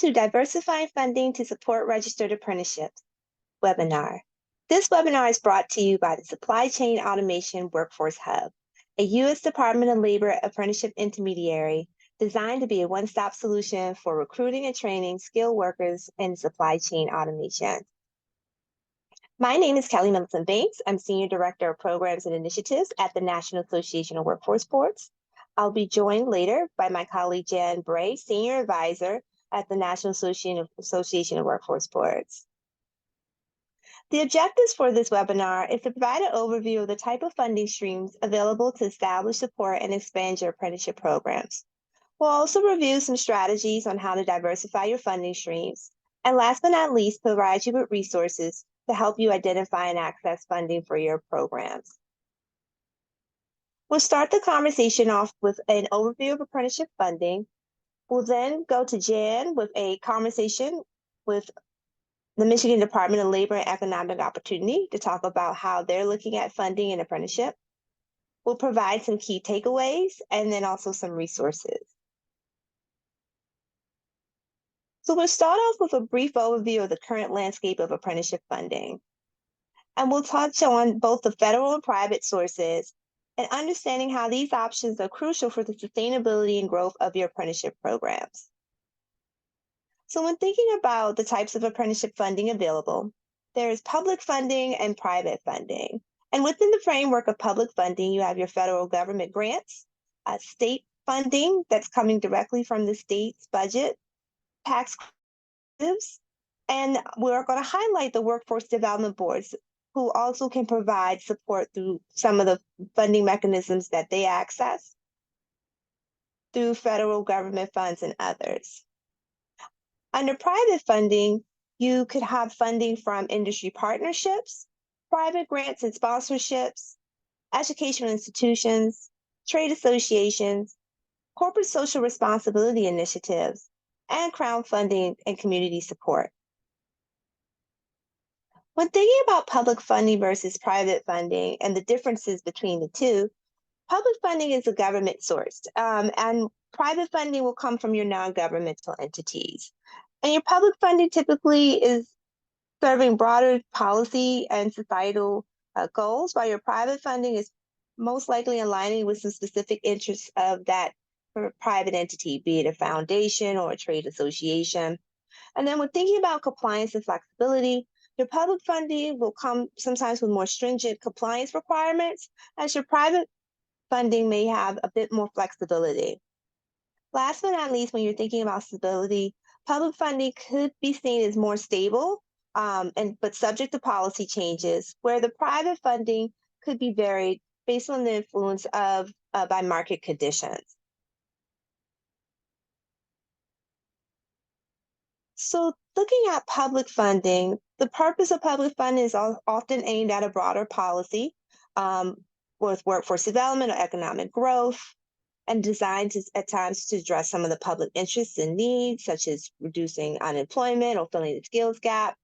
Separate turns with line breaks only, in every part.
to Diversifying Funding to Support Registered Apprenticeships webinar. This webinar is brought to you by the Supply Chain Automation Workforce Hub, a U.S. Department of Labor apprenticeship intermediary designed to be a one-stop solution for recruiting and training skilled workers in supply chain automation. My name is Kelly Millicent Banks. I'm Senior Director of Programs and Initiatives at the National Association of Workforce Boards. I'll be joined later by my colleague Jan Bray, Senior Advisor at the National Association of Workforce Boards. The objectives for this webinar is to provide an overview of the type of funding streams available to establish, support, and expand your apprenticeship programs. We'll also review some strategies on how to diversify your funding streams. And last but not least, provide you with resources to help you identify and access funding for your programs. We'll start the conversation off with an overview of apprenticeship funding. We'll then go to Jan with a conversation with the Michigan Department of Labor and Economic Opportunity to talk about how they're looking at funding and apprenticeship. We'll provide some key takeaways and then also some resources. So we'll start off with a brief overview of the current landscape of apprenticeship funding. And we'll touch on both the federal and private sources and understanding how these options are crucial for the sustainability and growth of your apprenticeship programs. So when thinking about the types of apprenticeship funding available, there is public funding and private funding. And within the framework of public funding, you have your federal government grants, state funding that's coming directly from the state's budget, tax credits, and we're going to highlight the workforce development boards who also can provide support through some of the funding mechanisms that they access through federal government funds and others. Under private funding, you could have funding from industry partnerships, private grants and sponsorships, educational institutions, trade associations, corporate social responsibility initiatives, and crowdfunding and community support. When thinking about public funding versus private funding and the differences between the two, public funding is a government source, and private funding will come from your non-governmental entities. And your public funding typically is serving broader policy and societal goals, while your private funding is most likely aligning with some specific interests of that private entity, be it a foundation or a trade association. And then when thinking about compliance and flexibility, your public funding will come sometimes with more stringent compliance requirements, as your private funding may have a bit more flexibility. Last but not least, when you're thinking about stability, public funding could be seen as more stable, but subject to policy changes, where the private funding could be varied based on the influence of by market conditions. So looking at public funding, the purpose of public funding is often aimed at a broader policy with workforce development or economic growth, and designed at times to address some of the public interests and needs, such as reducing unemployment or filling the skills gap.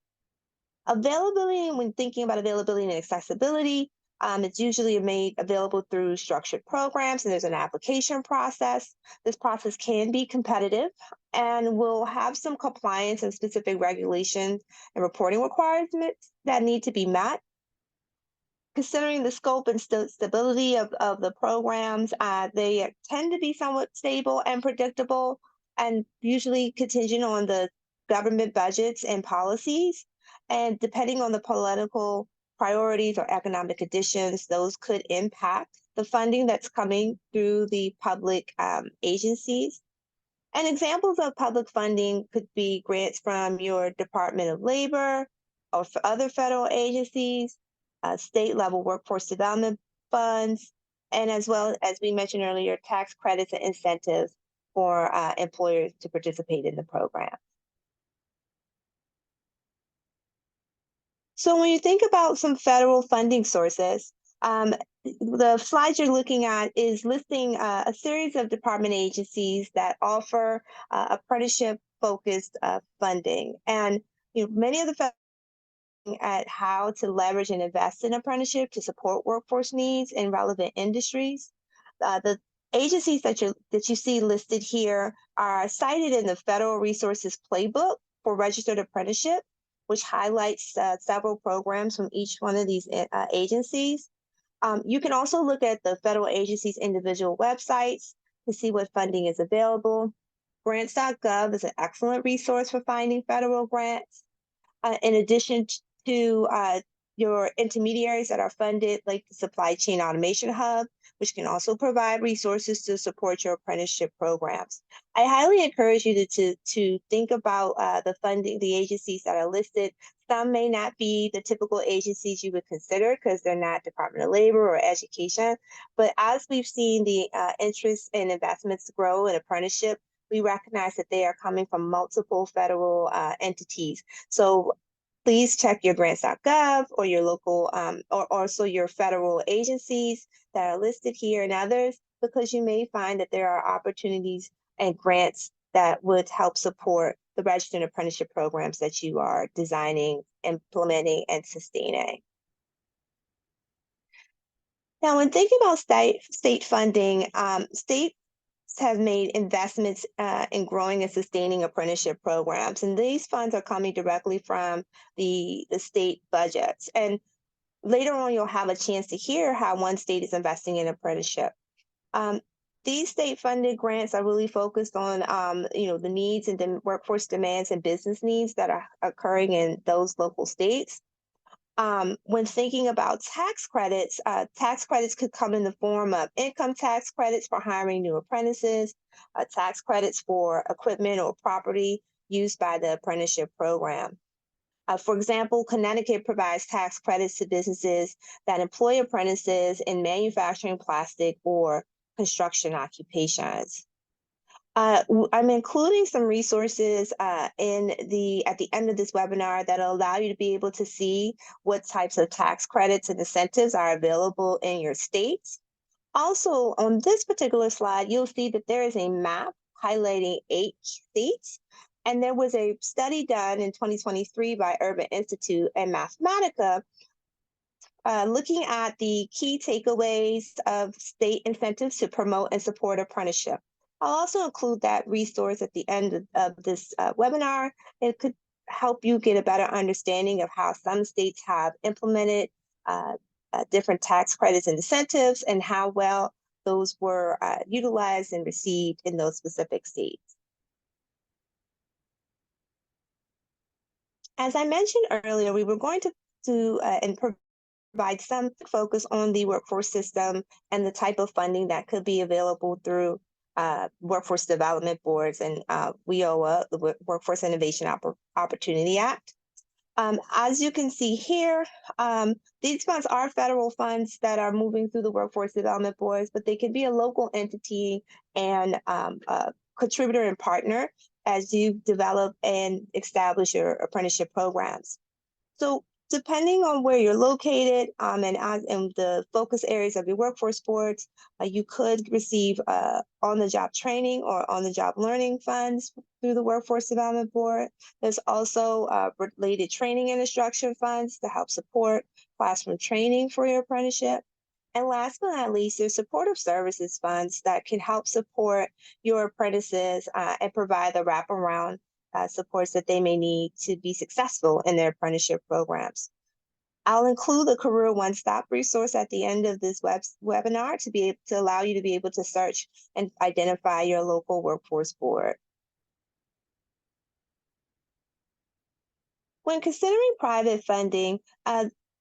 Availability, when thinking about availability and accessibility, it's usually made available through structured programs, and there's an application process. This process can be competitive and will have some compliance and specific regulations and reporting requirements that need to be met. Considering the scope and stability of the programs, they tend to be somewhat stable and predictable, and usually contingent on the government budgets and policies. And depending on the political priorities or economic conditions, those could impact the funding that's coming through the public agencies. And examples of public funding could be grants from your Department of Labor or for other federal agencies, state-level workforce development funds, and as well as we mentioned earlier, tax credits and incentives for employers to participate in the program. So when you think about some federal funding sources, the slide you're looking at is listing a series of department agencies that offer apprenticeship-focused funding. And many of the at how to leverage and invest in apprenticeship to support workforce needs in relevant industries. The Agencies that you see listed here are cited in the Federal Resources Playbook for Registered Apprenticeship, which highlights several programs from each one of these agencies. You can also look at the federal agency's individual websites to see what funding is available. Grants.gov is an excellent resource for finding federal grants. In addition to your intermediaries that are funded, like the Supply Chain Automation Hub, which can also provide resources to support your apprenticeship programs. I highly encourage you to think about the funding, the agencies that are listed. Some may not be the typical agencies you would consider because they're not Department of Labor or Education. But as we've seen the interest and investments grow in apprenticeship, we recognize that they are coming from multiple federal entities. So please check your grants.gov or your local or also your federal agencies that are listed here and others, because you may find that there are opportunities and grants that would help support the registered apprenticeship programs that you are designing, implementing, and sustaining. Now, when thinking about state funding, states have made investments in growing and sustaining apprenticeship programs, and these funds are coming directly from the state budgets. And later on, you'll have a chance to hear how one state is investing in apprenticeship. Um, these state-funded grants are really focused on, the needs and the workforce demands and business needs that are occurring in those local states. When thinking about tax credits could come in the form of income tax credits for hiring new apprentices, tax credits for equipment or property used by the apprenticeship program. For example, Connecticut provides tax credits to businesses that employ apprentices in manufacturing, plastic, or construction occupations. I'm including some resources at the end of this webinar that'll allow you to be able to see what types of tax credits and incentives are available in your states. Also, on this particular slide, you'll see that there is a map highlighting 8 states. And there was a study done in 2023 by Urban Institute and Mathematica looking at the key takeaways of state incentives to promote and support apprenticeship. I'll also include that resource at the end of this webinar. It could help you get a better understanding of how some states have implemented different tax credits and incentives and how well those were utilized and received in those specific states. As I mentioned earlier, we were going to provide some focus on the workforce system and the type of funding that could be available through workforce development boards and WIOA, the Workforce Innovation Opportunity Act. As you can see here, these funds are federal funds that are moving through the workforce development boards, but they can be a local entity and a contributor and partner as you develop and establish your apprenticeship programs. So depending on where you're located and the focus areas of your workforce boards, you could receive on-the-job training or on-the-job learning funds through the Workforce Development Board. There's also related training and instruction funds to help support classroom training for your apprenticeship. And last but not least, there's supportive services funds that can help support your apprentices and provide the wraparound supports that they may need to be successful in their apprenticeship programs. I'll include the Career One Stop resource at the end of this webinar to allow you to be able to search and identify your local workforce board. When considering private funding,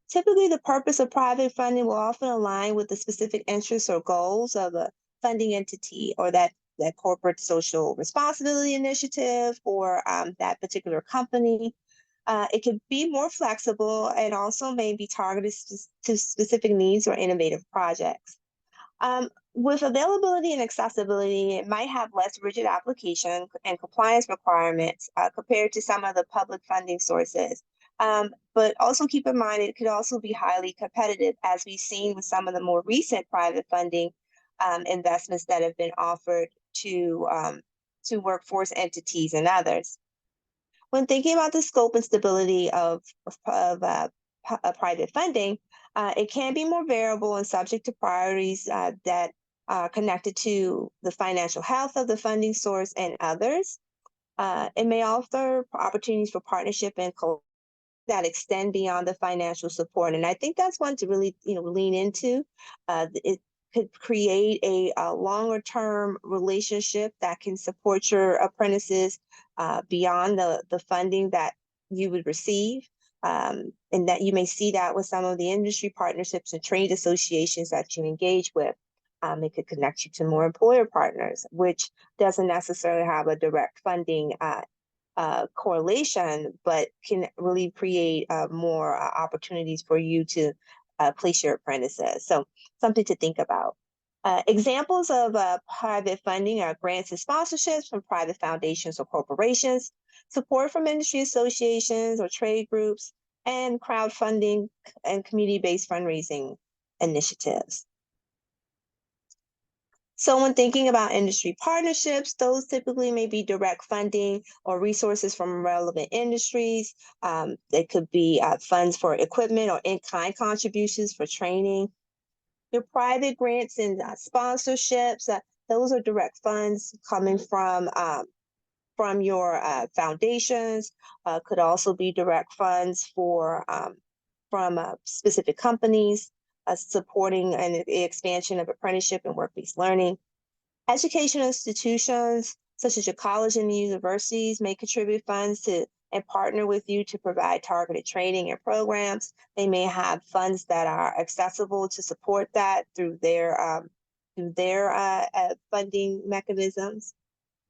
typically the purpose of private funding will often align with the specific interests or goals of a funding entity or that corporate social responsibility initiative or that particular company. It could be more flexible and also may be targeted to specific needs or innovative projects. With availability and accessibility, it might have less rigid application and compliance requirements compared to some of the public funding sources. But also keep in mind, it could also be highly competitive, as we've seen with some of the more recent private funding investments that have been offered to workforce entities and others. When thinking about the scope and stability of private funding, it can be more variable and subject to priorities that connected to the financial health of the funding source and others. It may offer opportunities for partnership and that extend beyond the financial support. And I think that's one to really, lean into. It could create a longer term relationship that can support your apprentices beyond the funding that you would receive. And that you may see that with some of the industry partnerships and trade associations that you engage with. It could connect you to more employer partners, which doesn't necessarily have a direct funding correlation, but can really create more opportunities for you to place your apprentices. So something to think about. Examples of private funding are grants and sponsorships from private foundations or corporations, support from industry associations or trade groups, and crowdfunding and community-based fundraising initiatives. So when thinking about industry partnerships, those typically may be direct funding or resources from relevant industries. They could be funds for equipment or in-kind contributions for training. Your private grants and sponsorships, those are direct funds coming from your foundations. Could also be direct funds from specific companies supporting an expansion of apprenticeship and work-based learning. Educational institutions, such as your college and universities, may contribute funds to and partner with you to provide targeted training and programs. They may have funds that are accessible to support that through their funding mechanisms.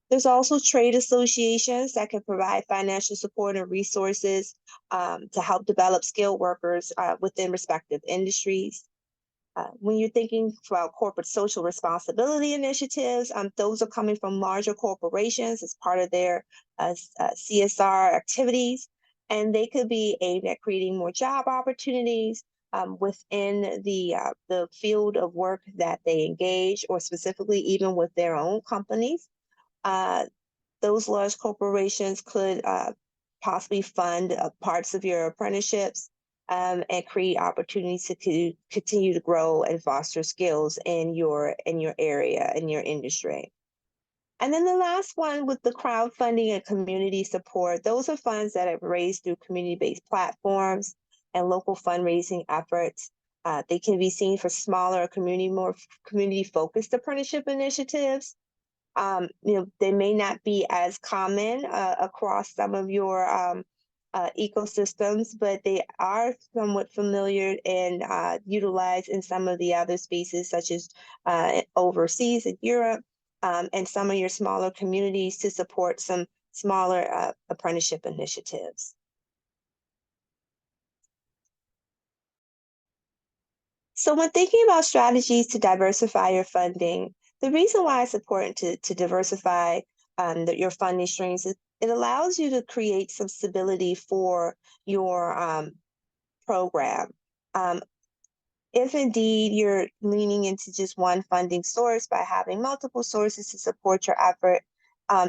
There's also trade associations that can provide financial support and resources to help develop skilled workers within respective industries. When you're thinking about corporate social responsibility initiatives, those are coming from larger corporations as part of their CSR activities, and they could be aimed at creating more job opportunities within the field of work that they engage, or specifically even with their own companies. Those large corporations could possibly fund parts of your apprenticeships and create opportunities to continue to grow and foster skills in your area, in your industry. And then the last one with the crowdfunding and community support, those are funds that are raised through community-based platforms and local fundraising efforts. They can be seen for smaller more community-focused apprenticeship initiatives. They may not be as common across some of your ecosystems, but they are somewhat familiar and utilized in some of the other spaces, such as overseas in Europe, and some of your smaller communities to support some smaller apprenticeship initiatives. So when thinking about strategies to diversify your funding, the reason why it's important to diversify your funding streams is it allows you to create some stability for your program. Um, if indeed you're leaning into just one funding source by having multiple sources to support your effort,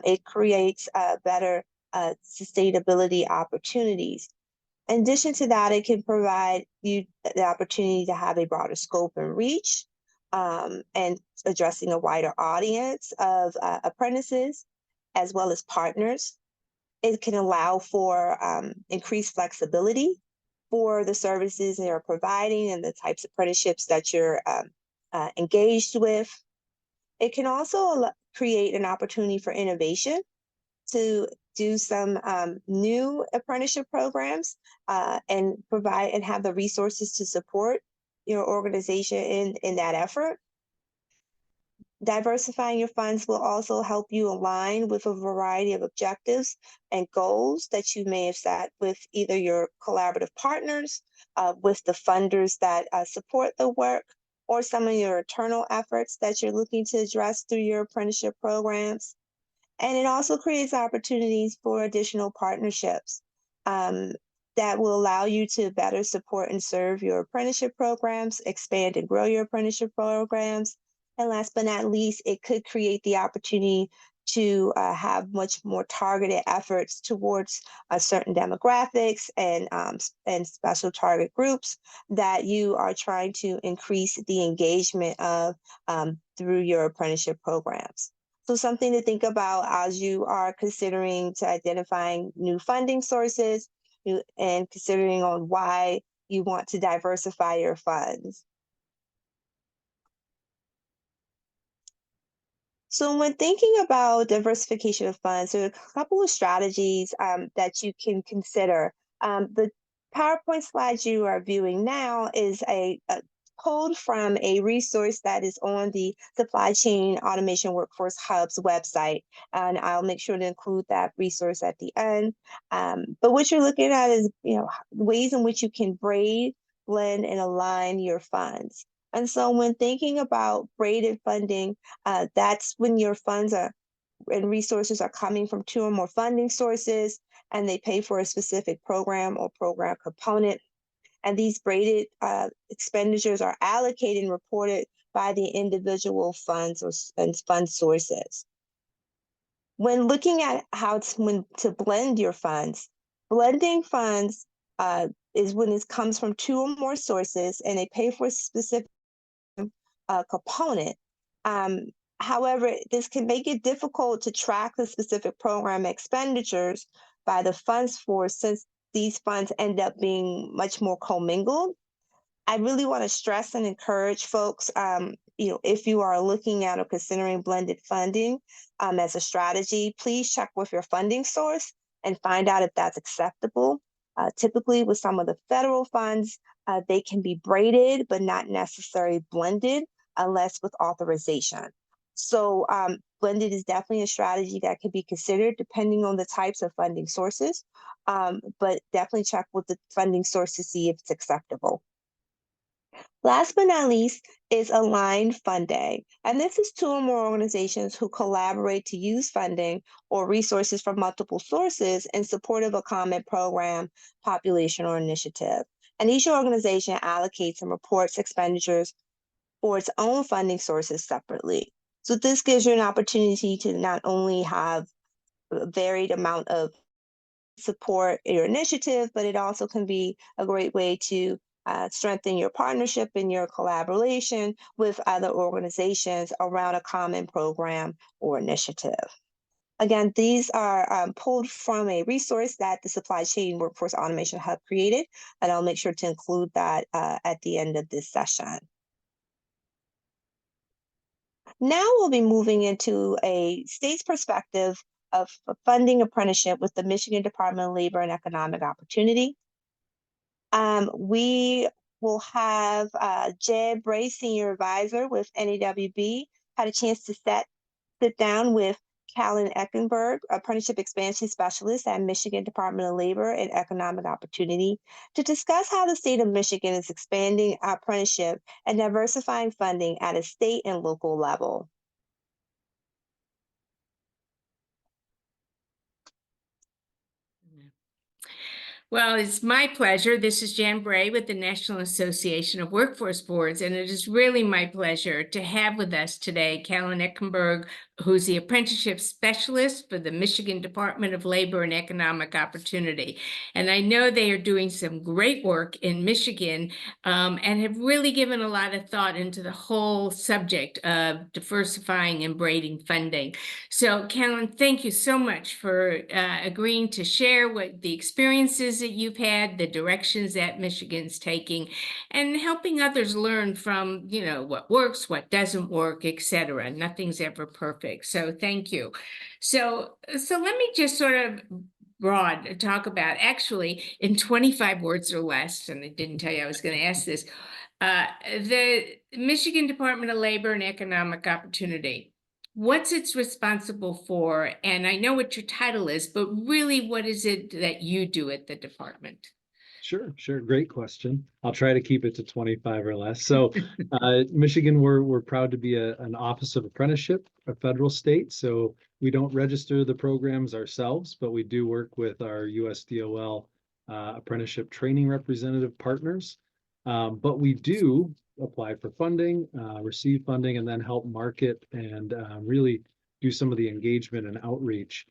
it creates better sustainability opportunities. In addition to that, it can provide you the opportunity to have a broader scope and reach, and addressing a wider audience of apprentices as well as partners. It can allow for increased flexibility for the services you're providing and the types of apprenticeships that you're engaged with. It can also create an opportunity for innovation to do some new apprenticeship programs and provide and have the resources to support your organization in that effort. Diversifying your funds will also help you align with a variety of objectives and goals that you may have set with either your collaborative partners, with the funders that support the work, or some of your internal efforts that you're looking to address through your apprenticeship programs. And it also creates opportunities for additional partnerships that will allow you to better support and serve your apprenticeship programs, expand and grow your apprenticeship programs. And last but not least, it could create the opportunity to have much more targeted efforts towards certain demographics and special target groups that you are trying to increase the engagement of through your apprenticeship programs. So something to think about as you are considering to identifying new funding sources and considering on why you want to diversify your funds. So when thinking about diversification of funds, there are a couple of strategies that you can consider. The PowerPoint slide you are viewing now is a pulled from a resource that is on the Supply Chain Automation Workforce Hub's website, and I'll make sure to include that resource at the end. But what you're looking at is, ways in which you can braid, blend, and align your funds. And so when thinking about braided funding, that's when your funds are and resources are coming from two or more funding sources, and they pay for a specific program or program component. And these braided expenditures are allocated and reported by the individual funds and fund sources. When looking at how to blend your funds, blending funds is when it comes from two or more sources and they pay for a specific component. However, this can make it difficult to track the specific program expenditures by the funds force since these funds end up being much more commingled. I really want to stress and encourage folks, if you are looking at or considering blended funding as a strategy, please check with your funding source and find out if that's acceptable. Typically, with some of the federal funds, they can be braided, but not necessarily blended unless with authorization. So blended is definitely a strategy that could be considered depending on the types of funding sources, but definitely check with the funding source to see if it's acceptable. Last but not least is aligned funding. And this is two or more organizations who collaborate to use funding or resources from multiple sources in support of a common program, population, or initiative. And each organization allocates and reports expenditures for its own funding sources separately. So this gives you an opportunity to not only have a varied amount of support your initiative, but it also can be a great way to strengthen your partnership and your collaboration with other organizations around a common program or initiative. Again, these are pulled from a resource that the Supply Chain Workforce Automation Hub created, and I'll make sure to include that at the end of this session. Now we'll be moving into a state's perspective of funding apprenticeship with the Michigan Department of Labor and Economic Opportunity. We will have Jed Bray, Senior Advisor with NAWB, had a chance to sit down with Callan Eckenberg, Apprenticeship Expansion Specialist at Michigan Department of Labor and Economic Opportunity, to discuss how the state of Michigan is expanding apprenticeship and diversifying funding at a state and local level.
Well, it's my pleasure. This is Jan Bray with the National Association of Workforce Boards, and it is really my pleasure to have with us today Callan Eckenberg, who's the apprenticeship specialist for the Michigan Department of Labor and Economic Opportunity. And I know they are doing some great work in Michigan and have really given a lot of thought into the whole subject of diversifying and braiding funding. So Callan, thank you so much for agreeing to share what the experiences that you've had, the directions that Michigan's taking, and helping others learn from, what works, what doesn't work, etc. Nothing's ever perfect. So thank you. So let me just sort of broad talk about, actually, in 25 words or less, and I didn't tell you I was going to ask this, the Michigan Department of Labor and Economic Opportunity. What's it's responsible for? And I know what your title is, but really, what is it that you do at the department?
Sure. Great question. I'll try to keep it to 25 or less. So Michigan, we're proud to be an Office of Apprenticeship, a federal state. So we don't register the programs ourselves, but we do work with our USDOL apprenticeship training representative partners. But we do apply for funding, receive funding, and then help market and really do some of the engagement and outreach.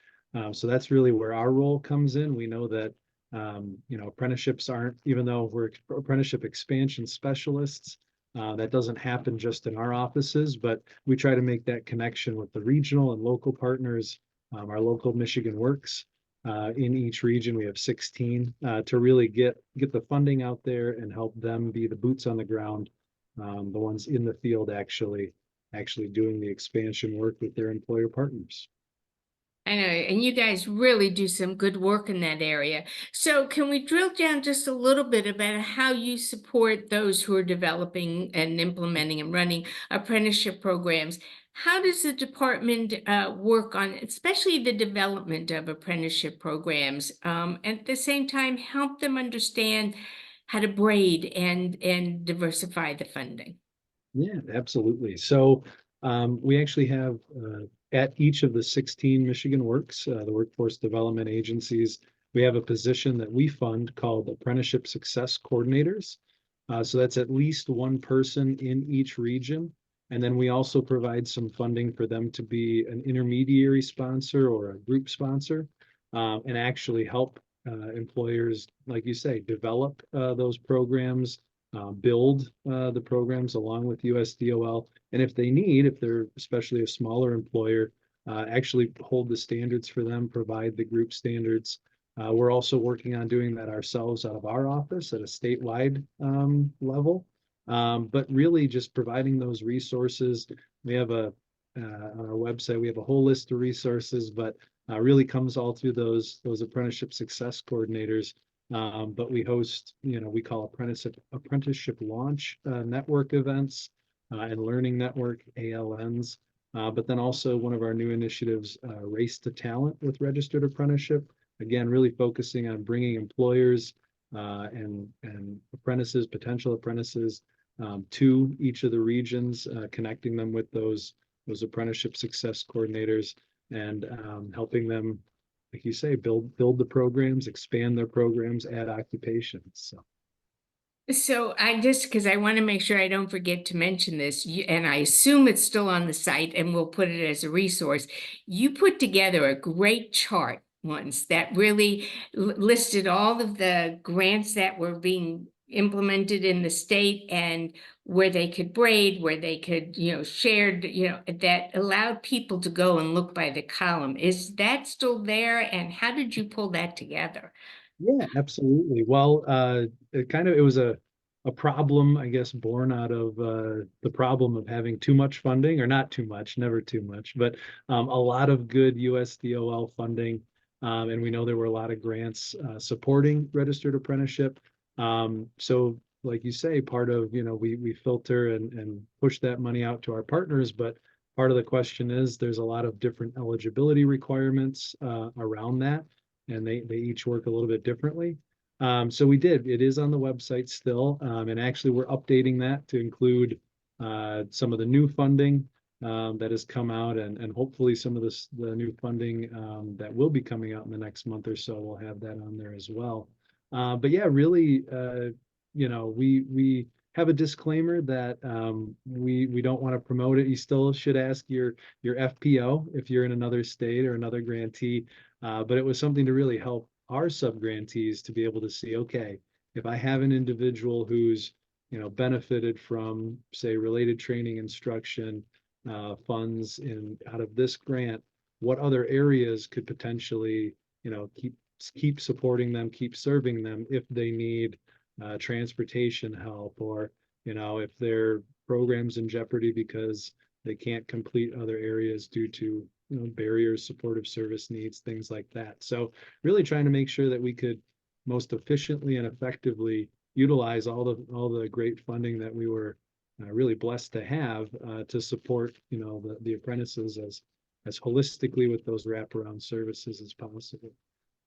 So that's really where our role comes in. We know that apprenticeships aren't, even though we're apprenticeship expansion specialists, that doesn't happen just in our offices, but we try to make that connection with the regional and local partners, our local Michigan Works. In each region, we have 16 to really get the funding out there and help them be the boots on the ground, the ones in the field actually doing the expansion work with their employer partners.
I know, and you guys really do some good work in that area. So can we drill down just a little bit about how you support those who are developing and implementing and running apprenticeship programs? How does the department work on, especially the development of apprenticeship programs, and at the same time help them understand how to braid and diversify the funding?
Yeah, absolutely. So we actually have at each of the 16 Michigan Works, the workforce development agencies, we have a position that we fund called Apprenticeship Success Coordinators. So that's at least one person in each region. And then we also provide some funding for them to be an intermediary sponsor or a group sponsor, and actually help employers, like you say, develop those programs, build the programs along with USDOL. And if they need, if they're especially a smaller employer, actually hold the standards for them, provide the group standards. We're also working on doing that ourselves out of our office at a statewide level. But really just providing those resources. We have on our website, we have a whole list of resources, but really comes all through those apprenticeship success coordinators. But we host, we call apprenticeship launch network events and learning network ALNs. But then also one of our new initiatives, Race to Talent with Registered Apprenticeship. Again, really focusing on bringing employers and apprentices, potential apprentices, to each of the regions, connecting them with those apprenticeship success coordinators, and helping them, like you say, build the programs, expand their programs, add occupations.
So because I want to make sure I don't forget to mention this, and I assume it's still on the site and we'll put it as a resource. You put together a great chart once that really listed all of the grants that were being implemented in the state and where they could braid, where they could, shared, that allowed people to go and look by the column. Is that still there? And how did you pull that together?
Yeah, absolutely. Well, it was a problem, I guess, born out of the problem of having too much funding, or not too much, never too much, but a lot of good USDOL funding. And we know there were a lot of grants supporting registered apprenticeship. So like you say, part of, we filter and push that money out to our partners, but part of the question is there's a lot of different eligibility requirements around that, and they each work a little bit differently. So it is on the website still, and actually we're updating that to include some of the new funding that has come out, and hopefully some of the new funding that will be coming out in the next month or so. We'll have that on there as well. But yeah, really, we have a disclaimer that we don't want to promote it. You still should ask your FPO if you're in another state or another grantee. But it was something to really help our sub-grantees to be able to see, okay, if I have an individual who's, benefited from, say, related training instruction funds out of this grant, what other areas could potentially, keep supporting them, keep serving them if they need transportation help, or, if their program's in jeopardy because they can't complete other areas due to barriers, supportive service needs, things like that. So really trying to make sure that we could most efficiently and effectively utilize all the great funding that we were really blessed to have to support the apprentices as holistically with those wraparound services as possible.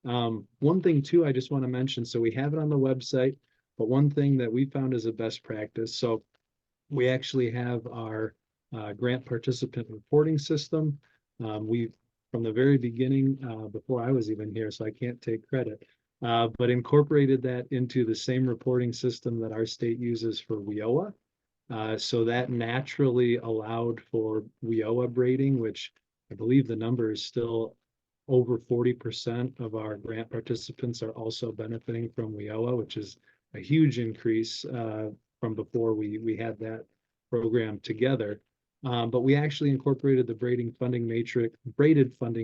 One thing too, I just want to mention, so we have it on the website, but one thing that we found as a best practice, so we actually have our grant participant reporting system. We, from the very beginning, before I was even here, so I can't take credit, but incorporated that into the same reporting system that our state uses for WIOA. So that naturally allowed for WIOA braiding, which I believe the number is still over 40% of our grant participants are also benefiting from WIOA, which is a huge increase from before we had that program together. But we actually incorporated the braided funding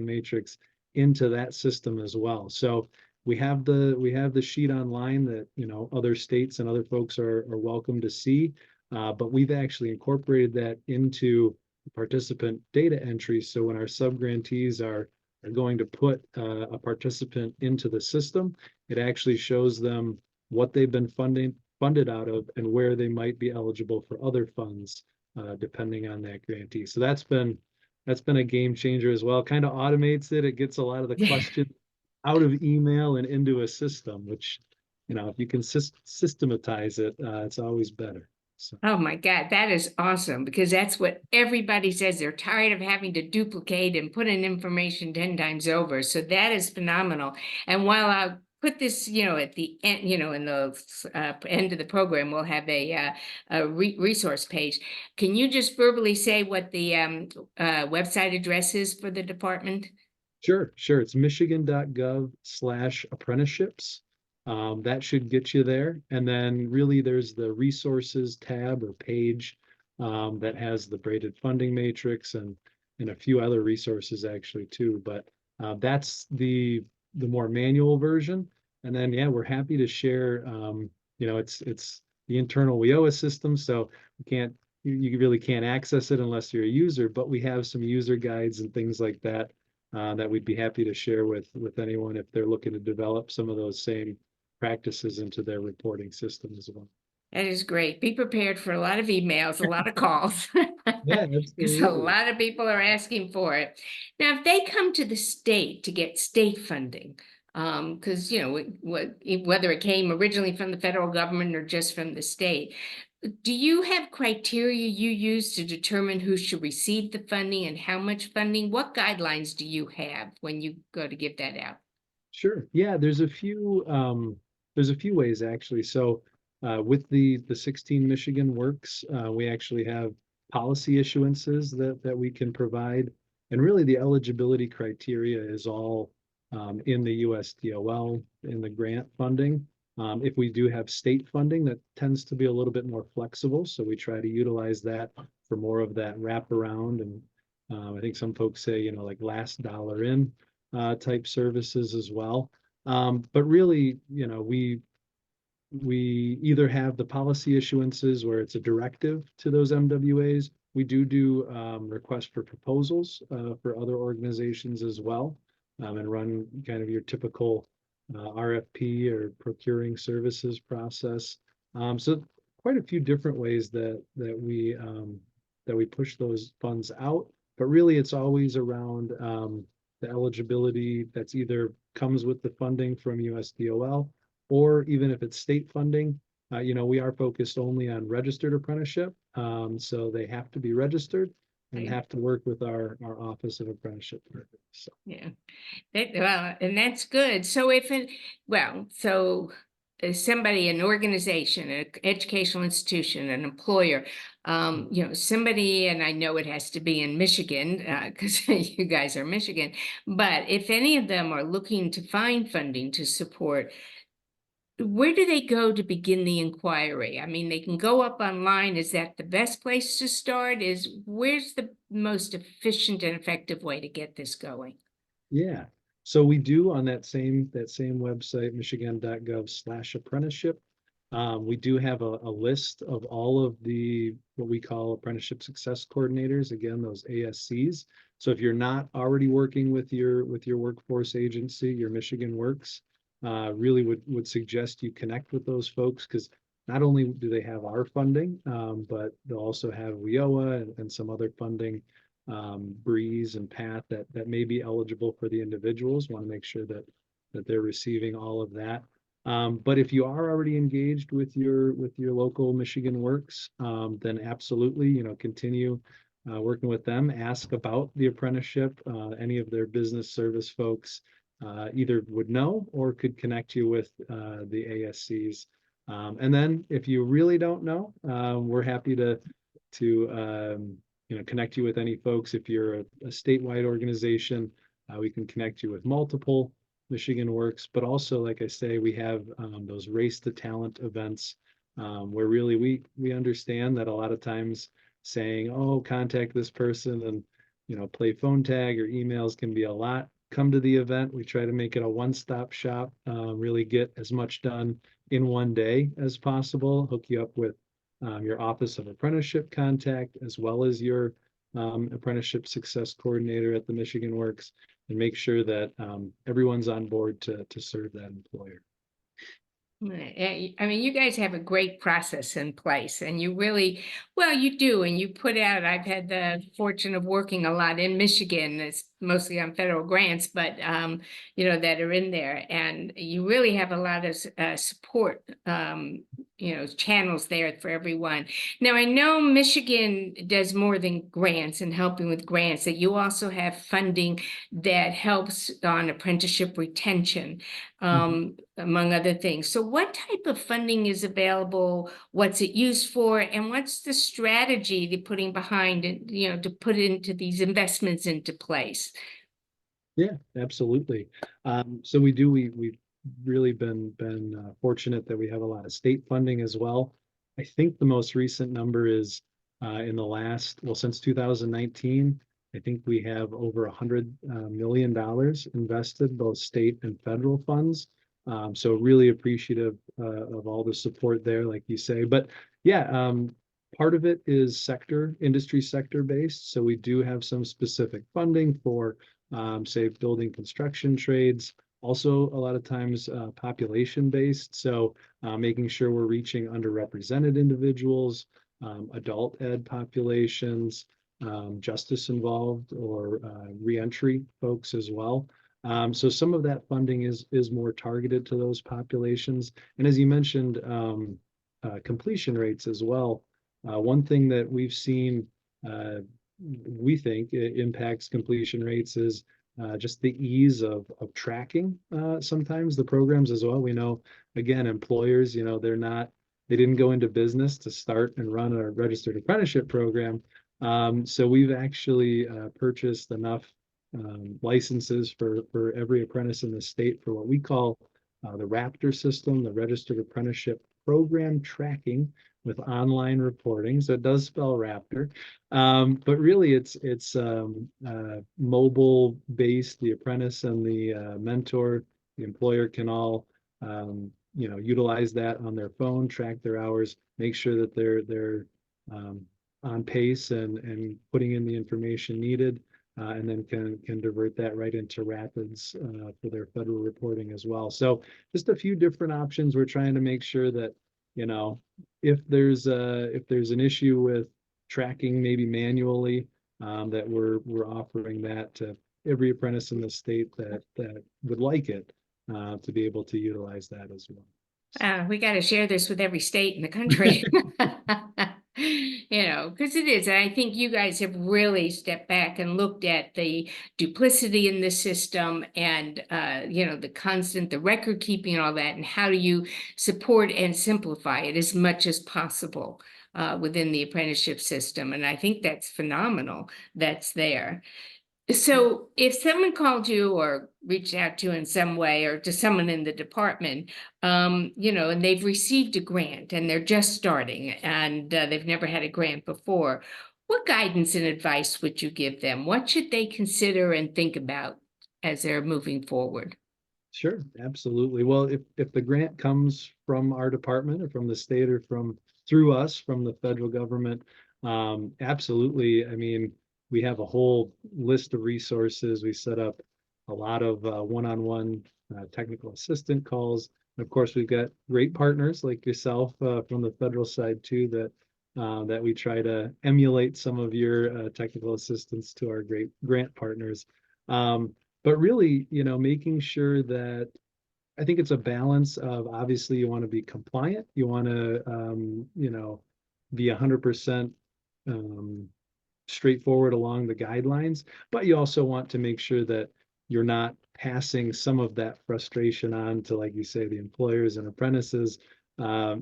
matrix into that system as well. So we have the sheet online that, you know, other states and other folks are welcome to see. But we've actually incorporated that into participant data entry. So when our subgrantees are going to put a participant into the system, it actually shows them what they've been funded out of and where they might be eligible for other funds, depending on that grantee. So that's been a game changer as well. Kind of automates it. It gets a lot of the questions out of email and into a system, which, you know, if you can systematize it, it's always better. So.
Oh my God, that is awesome, because that's what everybody says. They're tired of having to duplicate and put in information 10 times over. So that is phenomenal. And while I'll put this, you know, at the end, you know, in the end of the program, we'll have a resource page. Can you just verbally say what the website address is for the department?
Sure. It's michigan.gov/apprenticeships. That should get you there. And then really there's the resources tab or page that has the braided funding matrix and a few other resources actually too. But that's the more manual version. And then, yeah, we're happy to share, you know, it's the internal WIOA system. So you really can't access it unless you're a user, but we have some user guides and things like that. That we'd be happy to share with anyone if they're looking to develop some of those same practices into their reporting system as well.
That is great. Be prepared for a lot of emails, a lot of calls.
Yeah,
Because a
absolutely.
lot of people are asking for it. Now, if they come to the state to get state funding, because, you know, whether it came originally from the federal government or just from the state, do you have criteria you use to determine who should receive the funding and how much funding? What guidelines do you have when you go to give that out?
Sure. Yeah, there's a few ways actually. So with the 16 Michigan Works, we actually have policy issuances that we can provide. And really the eligibility criteria is all in the USDOL in the grant funding. If we do have state funding, that tends to be a little bit more flexible. So we try to utilize that for more of that wraparound. And I think some folks say, you know, like last dollar in type services as well. But really, you know, we either have the policy issuances where it's a directive to those MWAs. We do requests for proposals for other organizations as well, and run kind of your typical RFP or procuring services process. So quite a few different ways that we push those funds out, but really it's always around the eligibility that's either comes with the funding from USDOL, or even if it's state funding, you know, we are focused only on registered apprenticeship. So they have to be registered and have to work with our Office of Apprenticeship. So.
Yeah, well, and that's good. So somebody, an organization, an educational institution, an employer, you know, somebody, and I know it has to be in Michigan because you guys are Michigan, but if any of them are looking to find funding to support, where do they go to begin the inquiry? I mean, they can go up online. Is that the best place to start? Where's the most efficient and effective way to get this going?
Yeah. So we do on that same website, michigan.gov/apprenticeship. We do have a list of all of what we call apprenticeship success coordinators, again, those ASCs. So if you're not already working with your workforce agency, your Michigan Works, really would suggest you connect with those folks, because not only do they have our funding, but they'll also have WIOA and some other funding, Breeze and PATH that may be eligible for the individuals. Want to make sure that they're receiving all of that. But if you are already engaged with your local Michigan Works, then absolutely, you know, continue working with them. Ask about the apprenticeship. Any of their business service folks either would know or could connect you with the ASCs. And then if you really don't know, we're happy to connect you with any folks. If you're a statewide organization, we can connect you with multiple Michigan Works, but also, like I say, we have those Race to Talent events where really we understand that a lot of times saying, oh, contact this person and play phone tag or emails can be a lot. Come to the event. We try to make it a one-stop shop, really get as much done in one day as possible, hook you up with your Office of Apprenticeship contact, as well as your Apprenticeship Success Coordinator at the Michigan Works, and make sure that everyone's on board to serve that employer.
I mean, you guys have a great process in place, and you really, well, you do, and you put out, I've had the fortune of working a lot in Michigan. It's mostly on federal grants, but, that are in there, and you really have a lot of support, channels there for everyone. Now, I know Michigan does more than grants and helping with grants, that you also have funding that helps on apprenticeship retention. Among other things. So what type of funding is available? What's it used for? And what's the strategy to putting behind it, to put into these investments into place?
Yeah, absolutely. So we've really been fortunate that we have a lot of state funding as well. I think the most recent number is in the last, since 2019, I think we have over $100 million invested, both state and federal funds. So really appreciative of all the support there, like you say. But yeah, part of it is industry sector based. So we do have some specific funding for, say, building construction trades. Also, a lot of times population based. So making sure we're reaching underrepresented individuals, adult ed populations, justice involved, or reentry folks as well. So some of that funding is more targeted to those populations. And as you mentioned, completion rates as well. One thing that we've seen, we think it impacts completion rates is just the ease of tracking sometimes the programs as well. We know, again, employers, they didn't go into business to start and run a registered apprenticeship program. So we've actually purchased enough licenses for every apprentice in the state for what we call the Raptor system, the Registered Apprenticeship Program Tracking with online reporting. So it does spell Raptor, but really it's mobile based. The apprentice and the mentor, the employer can all utilize that on their phone, track their hours, make sure that they're on pace and putting in the information needed. And then can divert that right into Rapids for their federal reporting as well. So just a few different options. We're trying to make sure that, if there's an issue with tracking maybe manually, that we're offering that to every apprentice in the state that would like it, to be able to utilize that as well.
We got to share this with every state in the country. Because it is. And I think you guys have really stepped back and looked at the duplicity in the system and, the record keeping and all that. And how do you support and simplify it as much as possible within the apprenticeship system? And I think that's phenomenal. That's there. So if someone called you or reached out to you in some way, or to someone in the department, and they've received a grant and they're just starting and they've never had a grant before, what guidance and advice would you give them? What should they consider and think about as they're moving forward?
Sure, absolutely. Well, if the grant comes from our department or from the state or through us, from the federal government, absolutely. I mean, we have a whole list of resources. We set up a lot of one-on-one technical assistant calls. And of course, we've got great partners like yourself from the federal side too, that we try to emulate some of your technical assistance to our great grant partners. But really, making sure that, I think it's a balance of, obviously you want to be compliant. You want to, be 100% straightforward along the guidelines, but you also want to make sure that you're not passing some of that frustration on to, like you say, the employers and apprentices,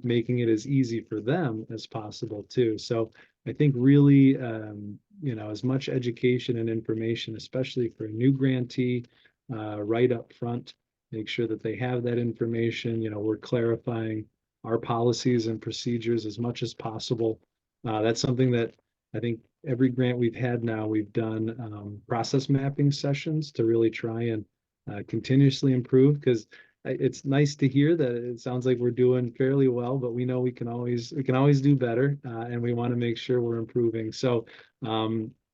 making it as easy for them as possible too. So I think really, as much education and information, especially for a new grantee, right up front, make sure that they have that information. We're clarifying our policies and procedures as much as possible. That's something that I think every grant we've had now, we've done process mapping sessions to really try and continuously improve, because it's nice to hear that it sounds like we're doing fairly well, but we know we can always do better, and we want to make sure we're improving. So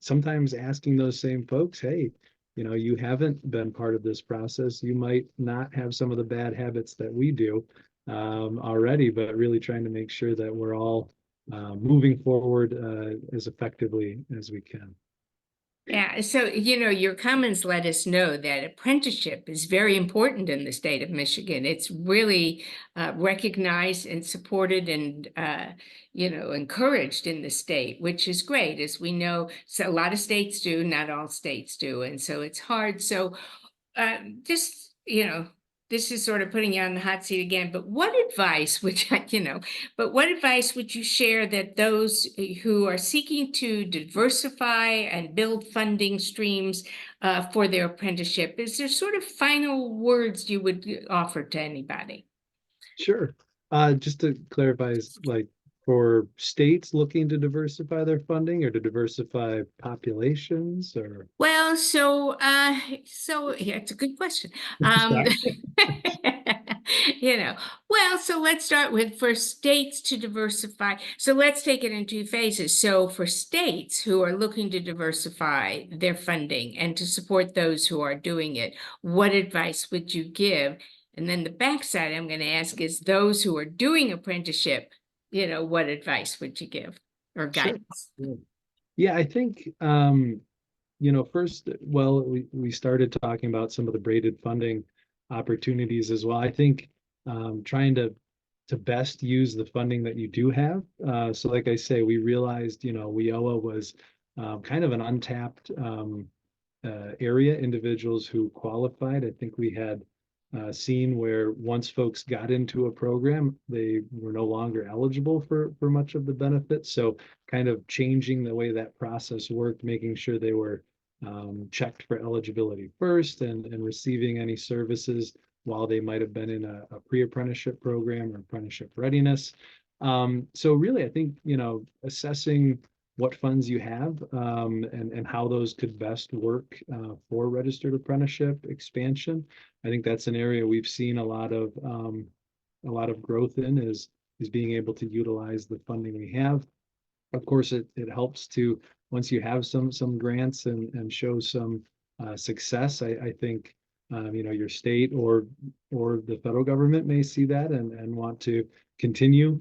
sometimes asking those same folks, hey, you haven't been part of this process. You might not have some of the bad habits that we do already, but really trying to make sure that we're all moving forward as effectively as we can.
Yeah, so, your comments let us know that apprenticeship is very important in the state of Michigan. It's really recognized and supported and, encouraged in the state, which is great. As we know, so a lot of states do, not all states do. And so it's hard. So just, this is sort of putting you on the hot seat again, but what advice would you share that those who are seeking to diversify and build funding streams for their apprenticeship? Is there sort of final words you would offer to anybody?
Sure. Just to clarify, is like for states looking to diversify their funding or to diversify populations, or?
Well, so yeah, it's a good question. So let's start with for states to diversify. So let's take it in two phases. So for states who are looking to diversify their funding and to support those who are doing it, what advice would you give? And then the backside I'm going to ask is those who are doing apprenticeship, what advice would you give or guidance?
Sure. Yeah, I think first, well, we started talking about some of the braided funding opportunities as well. I think trying to best use the funding that you do have. So like I say, we realized, WIOA was kind of an untapped area, individuals who qualified. I think we had seen where once folks got into a program, they were no longer eligible for much of the benefits. So kind of changing the way that process worked, making sure they were checked for eligibility first and receiving any services while they might have been in a pre-apprenticeship program or apprenticeship readiness. So really, I think, assessing what funds you have and how those could best work for registered apprenticeship expansion. I think that's an area we've seen a lot of growth in is being able to utilize the funding we have. Of course, it helps to, once you have some grants and show some success, I think your state or the federal government may see that and want to continue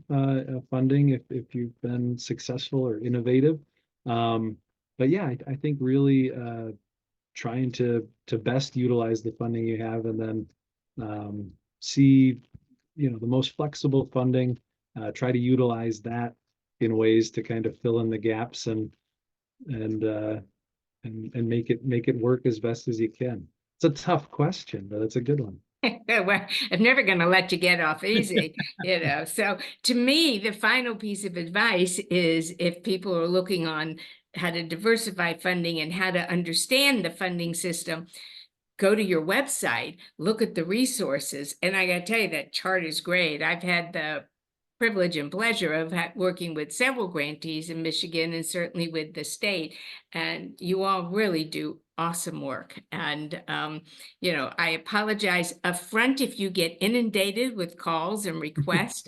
funding if you've been successful or innovative. But yeah, I think really trying to best utilize the funding you have, and then see the most flexible funding, try to utilize that in ways to kind of fill in the gaps and make it work as best as you can. It's a tough question, but it's a good one.
Well, I'm never going to let you get off easy, So to me, the final piece of advice is if people are looking on how to diversify funding and how to understand the funding system, go to your website, look at the resources. And I got to tell you, that chart is great. I've had the privilege and pleasure of working with several grantees in Michigan and certainly with the state. And you all really do awesome work. And, I apologize upfront if you get inundated with calls and requests.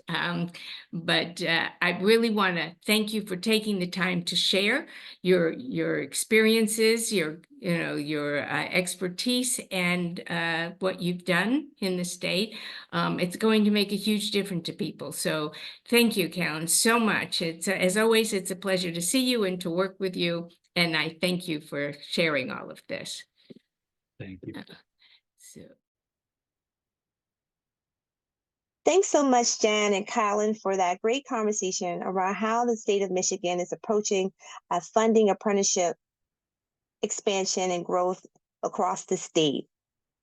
But I really want to thank you for taking the time to share your experiences, your expertise, and what you've done in the state. It's going to make a huge difference to people. So thank you, Callan, so much. It's as always, it's a pleasure to see you and to work with you. And I thank you for sharing all of this.
Thank you.
Thanks so much, Jan and Colin, for that great conversation around how the state of Michigan is approaching funding apprenticeship expansion and growth across the state.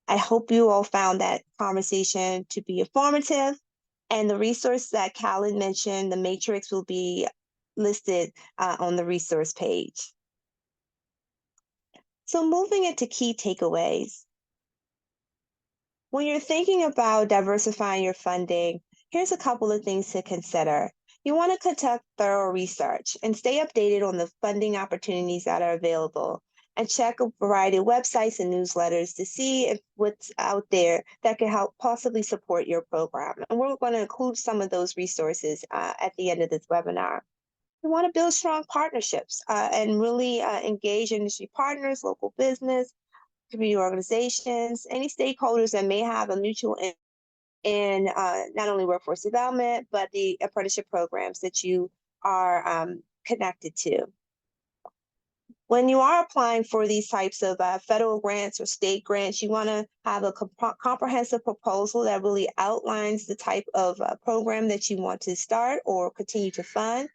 I hope you all found that conversation to be informative, and the resource that Colin mentioned, the matrix, will be listed on the resource page. So moving into key takeaways. When you're thinking about diversifying your funding, here's a couple of things to consider. You want to conduct thorough research and stay updated on the funding opportunities that are available, and check a variety of websites and newsletters to see if what's out there that can help possibly support your program. And we're going to include some of those resources at the end of this webinar. You want to build strong partnerships and really engage industry partners, local business, community organizations, any stakeholders that may have a mutual in not only workforce development, but the apprenticeship programs that you are connected to. When you are applying for these types of federal grants or state grants, you want to have a comprehensive proposal that really outlines the type of program that you want to start or continue to fund,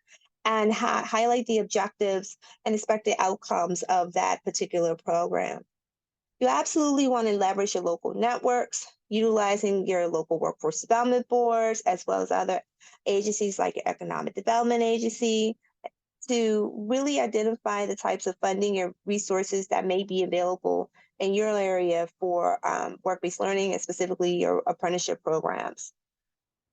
and highlight the objectives and expected outcomes of that particular program. You absolutely want to leverage your local networks, utilizing your local workforce development boards, as well as other agencies like your Economic Development Agency, to really identify the types of funding and resources that may be available in your area for work-based learning, and specifically your apprenticeship programs.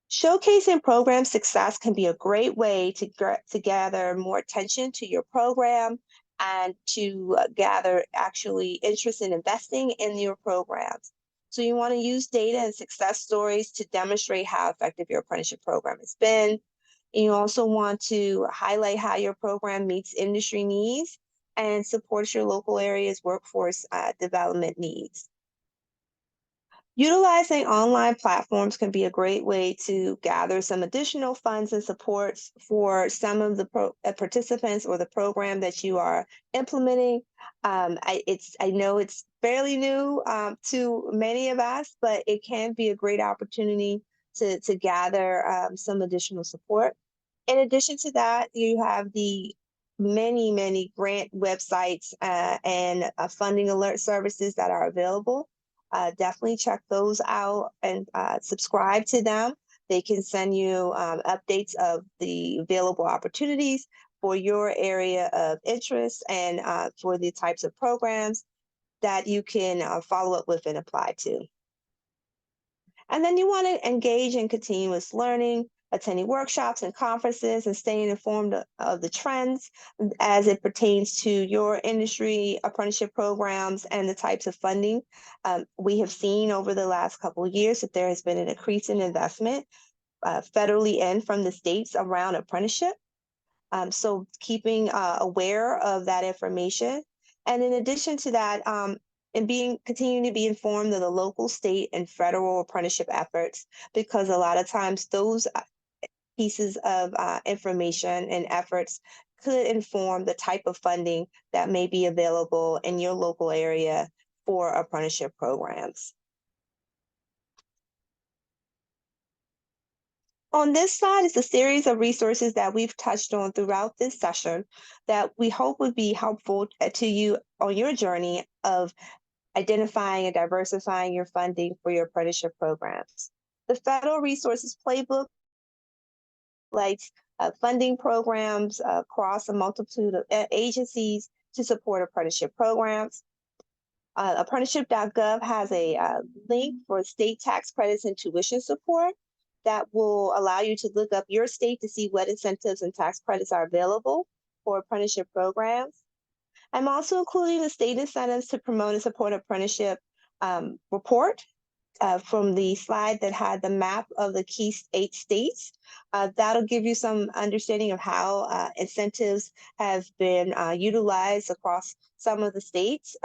Showcasing program success can be a great way to gather more attention to your program and to gather actually interest in investing in your programs. So you want to use data and success stories to demonstrate how effective your apprenticeship program has been. And you also want to highlight how your program meets industry needs and supports your local area's workforce development needs. Utilizing online platforms can be a great way to gather some additional funds and supports for some of the participants or the program that you are implementing. I know it's fairly new to many of us, but it can be a great opportunity to gather some additional support. In addition to that, you have the many grant websites and funding alert services that are available. Definitely check those out and subscribe to them. They can send you updates of the available opportunities for your area of interest and for the types of programs that you can follow up with and apply to. And then you want to engage in continuous learning, attending workshops and conferences, and staying informed of the trends as it pertains to your industry, apprenticeship programs, and the types of funding. We have seen over the last couple of years that there has been an increase in investment federally and from the states around apprenticeship. So keeping aware of that information. And in addition to that, and continuing to be informed of the local, state, and federal apprenticeship efforts, because a lot of times those pieces of information and efforts could inform the type of funding that may be available in your local area for apprenticeship programs. On this slide is a series of resources that we've touched on throughout this session that we hope would be helpful to you on your journey of identifying and diversifying your funding for your apprenticeship programs. The Federal Resources Playbook highlights funding programs across a multitude of agencies to support apprenticeship programs. Apprenticeship.gov has a link for state tax credits and tuition support that will allow you to look up your state to see what incentives and tax credits are available for apprenticeship programs. I'm also including the state incentives to promote and support apprenticeship report from the slide that had the map of the key 8 states. That'll give you some understanding of how incentives have been utilized across some of the states.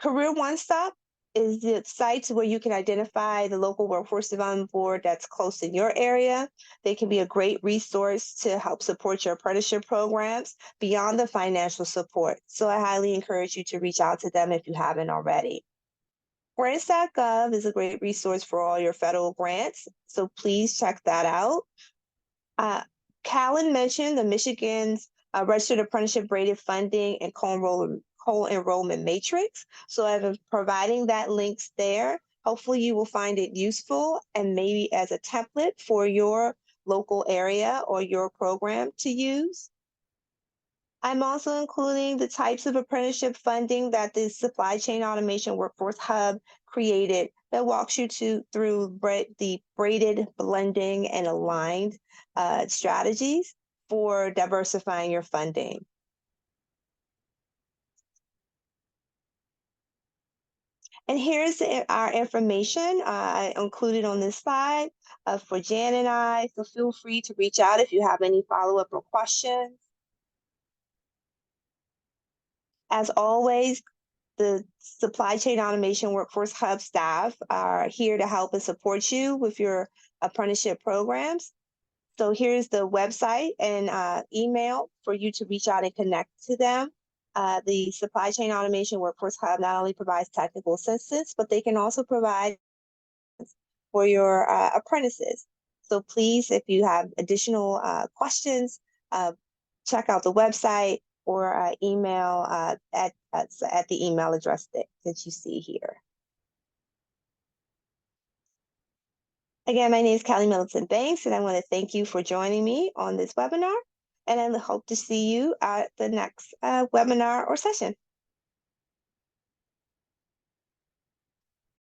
Career One Stop is the site where you can identify the local workforce development board that's close in your area. They can be a great resource to help support your apprenticeship programs beyond the financial support. So I highly encourage you to reach out to them if you haven't already. Grants.gov is a great resource for all your federal grants, so please check that out. Callan mentioned the Michigan's Registered Apprenticeship Rated Funding and co-enrollment matrix. So I've been providing that links there. Hopefully you will find it useful and maybe as a template for your local area or your program to use. I'm also including the types of apprenticeship funding that the Supply Chain Automation Workforce Hub created that walks you through the braided, blending, and aligned strategies for diversifying your funding. And here's our information included on this slide for Jan and I. So feel free to reach out if you have any follow-up or questions. As always, the Supply Chain Automation Workforce Hub staff are here to help and support you with your apprenticeship programs. So here's the website and email for you to reach out and connect to them. The Supply Chain Automation Workforce Hub not only provides technical assistance, but they can also provide for your apprentices. So please, if you have additional questions, check out the website or email at the email address that you see here. Again, my name is Callie Millicent Banks, and I want to thank you for joining me on this webinar, and I hope to see you at the next webinar or session.